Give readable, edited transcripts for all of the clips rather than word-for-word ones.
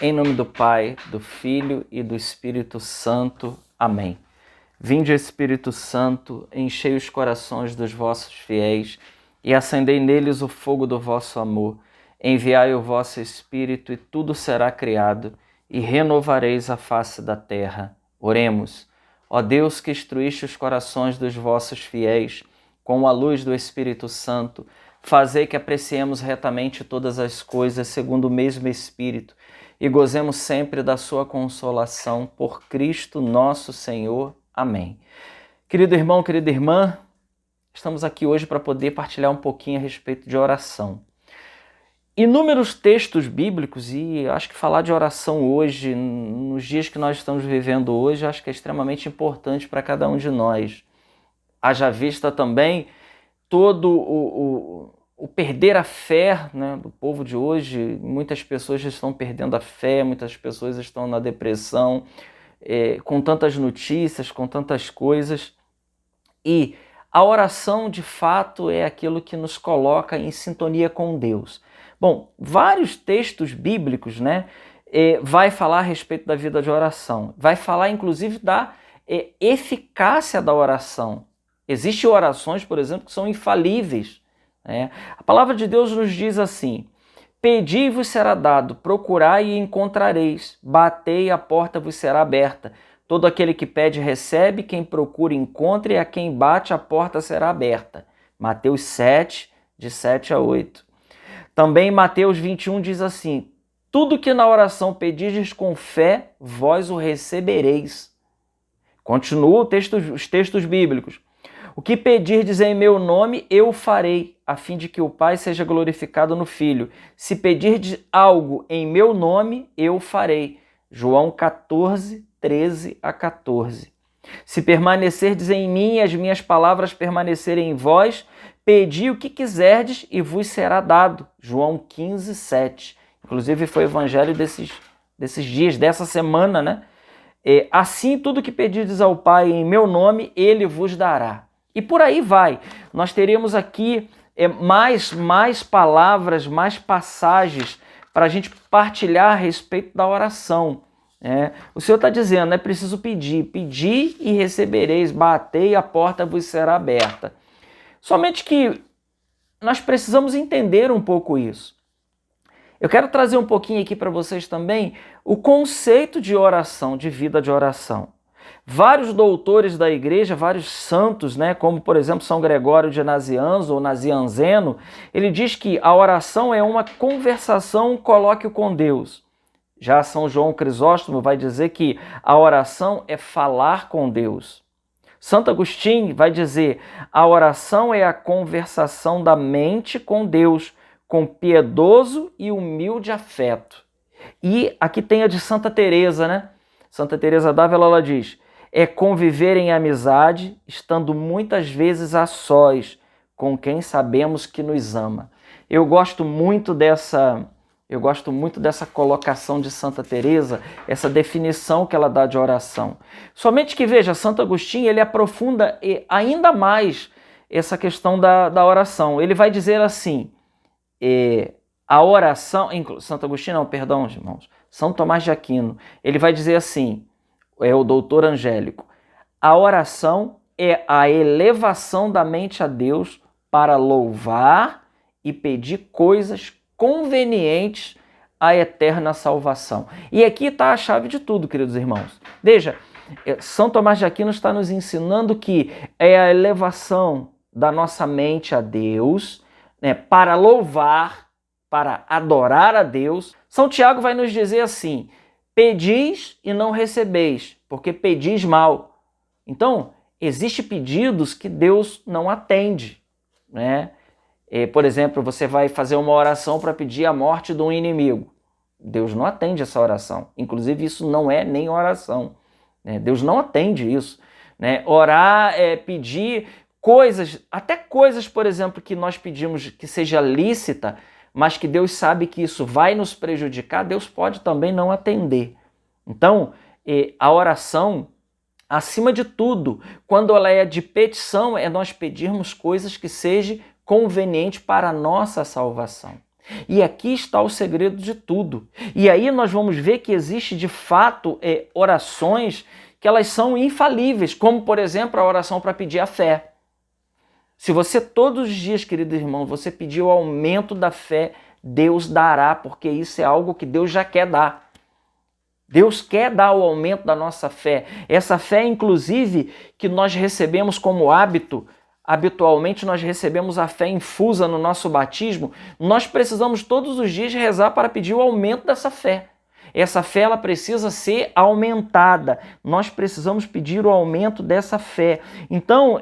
Em nome do Pai, do Filho e do Espírito Santo. Amém. Vinde, Espírito Santo, enchei os corações dos vossos fiéis e acendei neles o fogo do vosso amor. Enviai o vosso Espírito e tudo será criado e renovareis a face da terra. Oremos. Ó Deus, que instruíste os corações dos vossos fiéis com a luz do Espírito Santo, fazei que apreciemos retamente todas as coisas segundo o mesmo Espírito e gozemos sempre da sua consolação por Cristo nosso Senhor. Amém. Querido irmão, querida irmã, estamos aqui hoje para poder partilhar um pouquinho a respeito de oração. Inúmeros textos bíblicos, e acho que falar de oração hoje, nos dias que nós estamos vivendo hoje, acho que é extremamente importante para cada um de nós. Haja vista também todo o perder a fé, né, do povo de hoje. Muitas pessoas estão perdendo a fé, muitas pessoas estão na depressão, com tantas notícias, com tantas coisas. E a oração, de fato, é aquilo que nos coloca em sintonia com Deus. Bom, vários textos bíblicos, né, vai falar a respeito da vida de oração. Vai falar, inclusive, da eficácia da oração. Existem orações, por exemplo, que são infalíveis. A palavra de Deus nos diz assim: pedi e vos será dado, procurai e encontrareis, batei e a porta vos será aberta. Todo aquele que pede recebe, quem procura encontra e a quem bate a porta será aberta. Mateus 7, de 7 a 8. Também Mateus 21 diz assim: tudo que na oração pedirdes com fé, vós o recebereis. Continua os textos bíblicos. O que pedirdes em meu nome, eu farei, a fim de que o Pai seja glorificado no Filho. Se pedirdes algo em meu nome, eu farei. João 14, 13 a 14. Se permanecerdes em mim e as minhas palavras permanecerem em vós, pedi o que quiserdes e vos será dado. João 15, 7. Inclusive foi o evangelho desses dias, dessa semana, né? Assim, tudo que pedirdes ao Pai em meu nome, ele vos dará. E por aí vai. Nós teremos aqui mais palavras, mais passagens para a gente partilhar a respeito da oração. O Senhor está dizendo, é preciso pedir. Pedi e recebereis, batei e a porta vos será aberta. Somente que nós precisamos entender um pouco isso. Eu quero trazer um pouquinho aqui para vocês também o conceito de oração, de vida de oração. Vários doutores da igreja, vários santos, né, como por exemplo São Gregório de Nazianzo ou Nazianzeno, ele diz que a oração é uma conversação colóquio com Deus. Já São João Crisóstomo vai dizer que a oração é falar com Deus. Santo Agostinho vai dizer: a oração é a conversação da mente com Deus, com piedoso e humilde afeto. E aqui tem a de Santa Teresa, né? Santa Teresa d'Ávila, ela diz: é conviver em amizade, estando muitas vezes a sós com quem sabemos que nos ama. Eu gosto muito dessa colocação de Santa Teresa, essa definição que ela dá de oração. Somente que, veja, Santo Agostinho, ele aprofunda ainda mais essa questão da oração. Ele vai dizer assim, a oração... Santo Agostinho não, perdão, irmãos. São Tomás de Aquino. Ele vai dizer assim, o doutor Angélico: a oração é a elevação da mente a Deus para louvar e pedir coisas convenientes à eterna salvação. E aqui está a chave de tudo, queridos irmãos. Veja, São Tomás de Aquino está nos ensinando que é a elevação da nossa mente a Deus, né, para louvar, para adorar a Deus. São Tiago vai nos dizer assim: pedis e não recebeis, porque pedis mal. Então, existem pedidos que Deus não atende, né? Por exemplo, você vai fazer uma oração para pedir a morte de um inimigo. Deus não atende essa oração. Inclusive, isso não é nem oração, né? Deus não atende isso, né? Orar é pedir coisas, até coisas, por exemplo, que nós pedimos que seja lícita, mas que Deus sabe que isso vai nos prejudicar, Deus pode também não atender. Então, a oração, acima de tudo, quando ela é de petição, é nós pedirmos coisas que sejam convenientes para a nossa salvação. E aqui está o segredo de tudo. E aí nós vamos ver que existe de fato orações que elas são infalíveis, como por exemplo a oração para pedir a fé. Se você todos os dias, querido irmão, você pedir o aumento da fé, Deus dará, porque isso é algo que Deus já quer dar. Deus quer dar o aumento da nossa fé. Essa fé, inclusive, que nós recebemos como hábito, habitualmente nós recebemos a fé infusa no nosso batismo, nós precisamos todos os dias rezar para pedir o aumento dessa fé. Essa fé ela precisa ser aumentada. Nós precisamos pedir o aumento dessa fé. Então,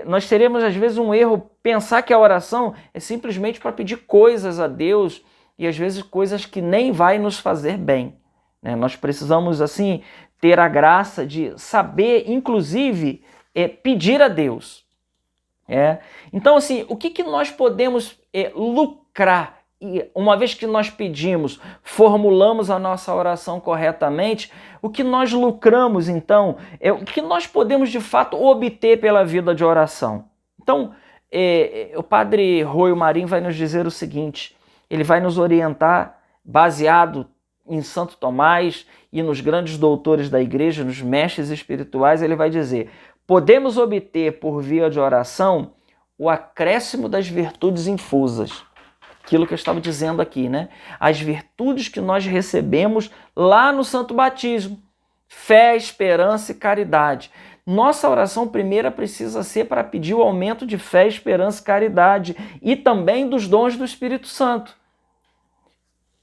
nós teremos às vezes um erro pensar que a oração é simplesmente para pedir coisas a Deus e às vezes coisas que nem vai nos fazer bem. Nós precisamos assim ter a graça de saber, inclusive, pedir a Deus. Então, assim, o que nós podemos lucrar? E uma vez que nós pedimos, formulamos a nossa oração corretamente, o que nós lucramos, então, o que nós podemos, de fato, obter pela vida de oração? Então, o padre Roio Marinho vai nos dizer o seguinte, ele vai nos orientar, baseado em Santo Tomás e nos grandes doutores da igreja, nos mestres espirituais, ele vai dizer, podemos obter por via de oração o acréscimo das virtudes infusas. Aquilo que eu estava dizendo aqui, né? As virtudes que nós recebemos lá no Santo Batismo. Fé, esperança e caridade. Nossa oração primeira precisa ser para pedir o aumento de fé, esperança e caridade e também dos dons do Espírito Santo.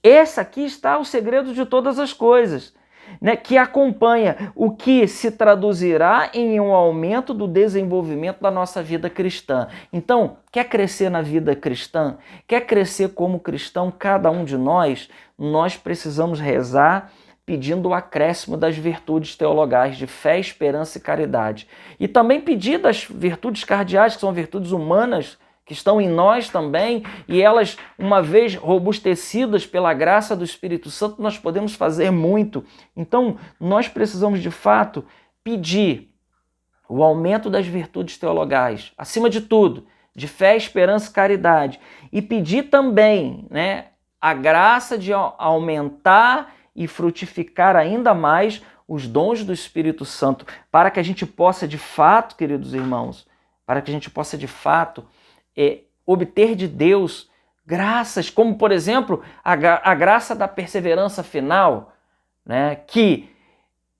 Esse aqui está o segredo de todas as coisas, né, que acompanha o que se traduzirá em um aumento do desenvolvimento da nossa vida cristã. Então, quer crescer na vida cristã? Quer crescer como cristão? Cada um de nós precisamos rezar pedindo o acréscimo das virtudes teologais de fé, esperança e caridade. E também pedir das virtudes cardeais, que são virtudes humanas, que estão em nós também, e elas, uma vez robustecidas pela graça do Espírito Santo, nós podemos fazer muito. Então, nós precisamos, de fato, pedir o aumento das virtudes teologais, acima de tudo, de fé, esperança e caridade, e pedir também, né, a graça de aumentar e frutificar ainda mais os dons do Espírito Santo, para que a gente possa, de fato, queridos irmãos, para que a gente possa, de fato, obter de Deus graças, como por exemplo a graça da perseverança final, né? Que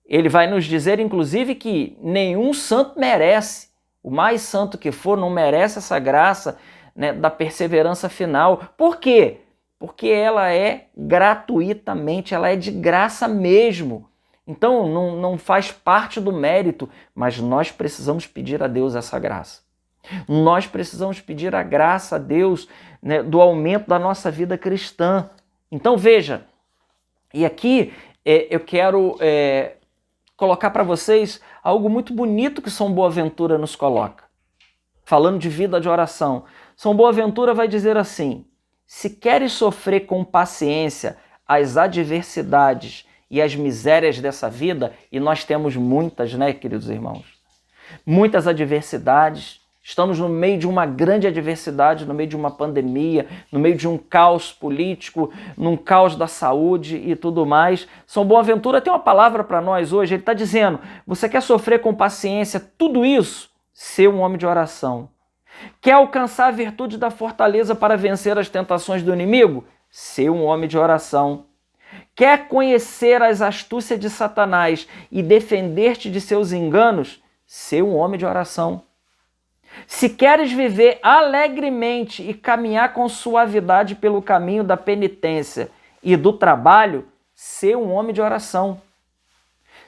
ele vai nos dizer inclusive que nenhum santo merece, o mais santo que for não merece essa graça, né, da perseverança final. Por quê? Porque ela é gratuitamente, ela é de graça mesmo. Então não faz parte do mérito, mas nós precisamos pedir a Deus essa graça. Nós precisamos pedir a graça a Deus, né, do aumento da nossa vida cristã. Então veja, e aqui eu quero colocar para vocês algo muito bonito que São Boaventura nos coloca. Falando de vida de oração, São Boaventura vai dizer assim, se queres sofrer com paciência as adversidades e as misérias dessa vida, e nós temos muitas, né, queridos irmãos? Muitas adversidades. Estamos no meio de uma grande adversidade, no meio de uma pandemia, no meio de um caos político, num caos da saúde e tudo mais. São Boaventura tem uma palavra para nós hoje, ele está dizendo, você quer sofrer com paciência tudo isso? Ser um homem de oração. Quer alcançar a virtude da fortaleza para vencer as tentações do inimigo? Ser um homem de oração. Quer conhecer as astúcias de Satanás e defender-te de seus enganos? Ser um homem de oração. Se queres viver alegremente e caminhar com suavidade pelo caminho da penitência e do trabalho, ser um homem de oração.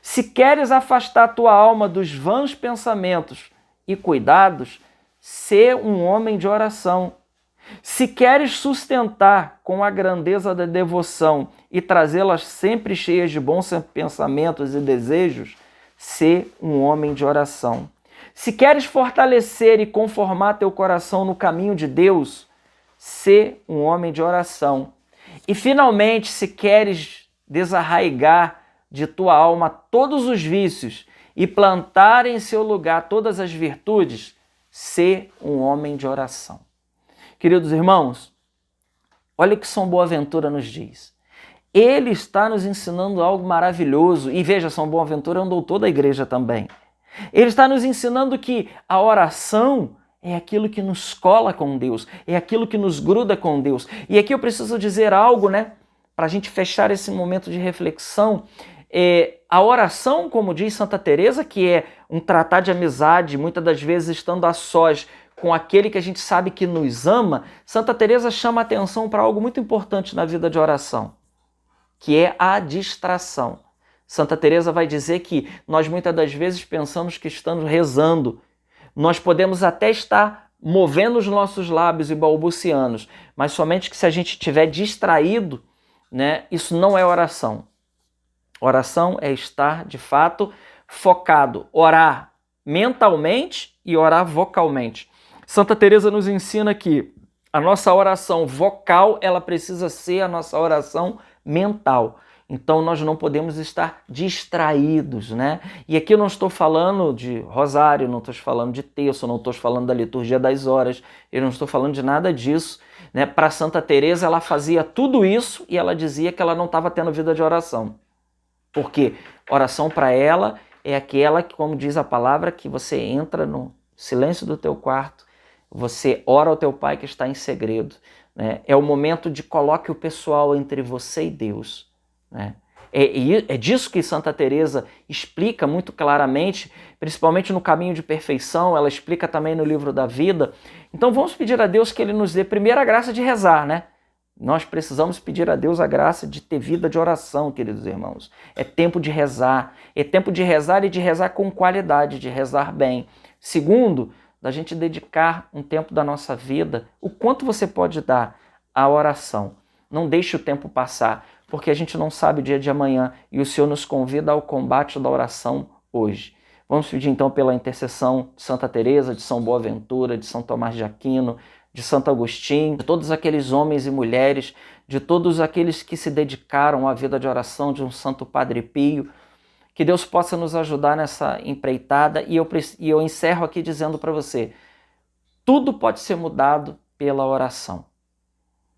Se queres afastar a tua alma dos vãos pensamentos e cuidados, ser um homem de oração. Se queres sustentar com a grandeza da devoção e trazê-las sempre cheias de bons pensamentos e desejos, ser um homem de oração. Se queres fortalecer e conformar teu coração no caminho de Deus, ser um homem de oração. E finalmente, se queres desarraigar de tua alma todos os vícios e plantar em seu lugar todas as virtudes, ser um homem de oração. Queridos irmãos, Olha o que São Boaventura nos diz. Ele está nos ensinando algo maravilhoso. E veja, São Boaventura é um doutor da igreja também. Ele está nos ensinando que a oração é aquilo que nos cola com Deus, é aquilo que nos gruda com Deus. E aqui eu preciso dizer algo, né? Para a gente fechar esse momento de reflexão. A oração, como diz Santa Teresa, que é um tratar de amizade, muitas das vezes estando a sós com aquele que a gente sabe que nos ama, Santa Teresa chama a atenção para algo muito importante na vida de oração, que é a distração. Santa Teresa vai dizer que nós muitas das vezes pensamos que estamos rezando. Nós podemos até estar movendo os nossos lábios e balbuciando, mas somente que se a gente estiver distraído, né, isso não é oração. Oração é estar, de fato, focado, orar mentalmente e orar vocalmente. Santa Teresa nos ensina que a nossa oração vocal, ela precisa ser a nossa oração mental. Então nós não podemos estar distraídos, né? E aqui eu não estou falando de rosário, não estou falando de terço, não estou falando da liturgia das horas, eu não estou falando de nada disso, né? Para Santa Teresa, ela fazia tudo isso e ela dizia que ela não estava tendo vida de oração. Porque oração para ela é aquela que, como diz a palavra, que você entra no silêncio do teu quarto, você ora ao teu Pai que está em segredo, né? É o momento de coloque o pessoal entre você e Deus, né? É disso que Santa Teresa explica muito claramente, principalmente no Caminho de Perfeição, ela explica também no Livro da Vida. Então vamos pedir a Deus que Ele nos dê primeiro a graça de rezar, né? Nós precisamos pedir a Deus a graça de ter vida de oração, queridos irmãos. É tempo de rezar e de rezar com qualidade, de rezar bem. Segundo, da gente dedicar um tempo da nossa vida, o quanto você pode dar à oração. Não deixe o tempo passar, porque a gente não sabe o dia de amanhã e o Senhor nos convida ao combate da oração hoje. Vamos pedir então pela intercessão de Santa Teresa, de São Boaventura, de São Tomás de Aquino, de Santo Agostinho, de todos aqueles homens e mulheres, de todos aqueles que se dedicaram à vida de oração, de um Santo Padre Pio, que Deus possa nos ajudar nessa empreitada. E eu encerro aqui dizendo para você, tudo pode ser mudado pela oração.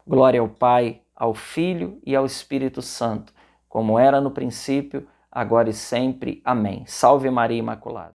Glória ao Pai, ao Filho e ao Espírito Santo, como era no princípio, agora e sempre. Amém. Salve Maria Imaculada.